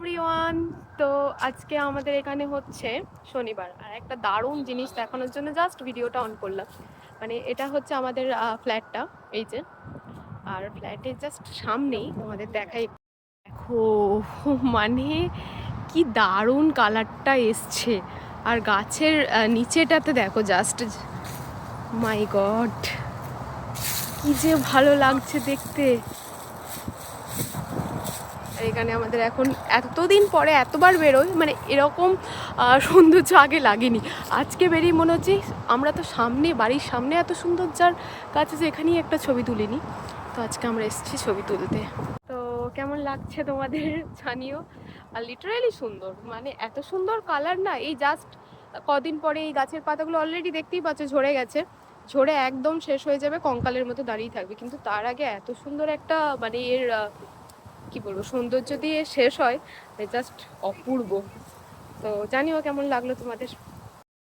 Everyone. তো আজকে আমাদের এখানে হচ্ছে শনিবার, আর একটা দারুণ জিনিস দেখানোর জন্য জাস্ট ভিডিওটা অন করলাম। মানে এটা হচ্ছে আমাদের ফ্ল্যাটটা, এই যে। আর ফ্ল্যাটের জাস্ট সামনেই তোমাদের দেখাই, দেখো মানে কি দারুণ কালারটা এসছে। আর গাছের নিচেটাতে দেখো জাস্ট, মাই গড, কি যে ভালো লাগছে দেখতে। এখানে আমাদের এখন এতদিন পরে এতবার বেরোই, মানে এরকম সৌন্দর্য আগে লাগেনি। আজকে বেরিয়ে মনে হচ্ছে আমরা তো সামনে, বাড়ির সামনে এত সৌন্দর্যার কাছে যে এখানেই একটা ছবি তুলিনি। তো আজকে আমরা এসেছি ছবি তুলতে। তো কেমন লাগছে তোমাদের জানিও। আর লিটারালি সুন্দর, মানে এত সুন্দর কালার না। এই জাস্ট কদিন পরে এই গাছের পাতাগুলো অলরেডি দেখতেই পাচ্ছ ঝরে গেছে, ঝরে একদম শেষ হয়ে যাবে, কঙ্কালের মতো দাঁড়িয়ে থাকবে। কিন্তু তার আগে এত সুন্দর একটা, মানে এর কি বলবো, সৌন্দর্য দিয়ে শেষ হয়, জাস্ট অপূর্ব। তো জানিও কেমন লাগলো তোমাদের।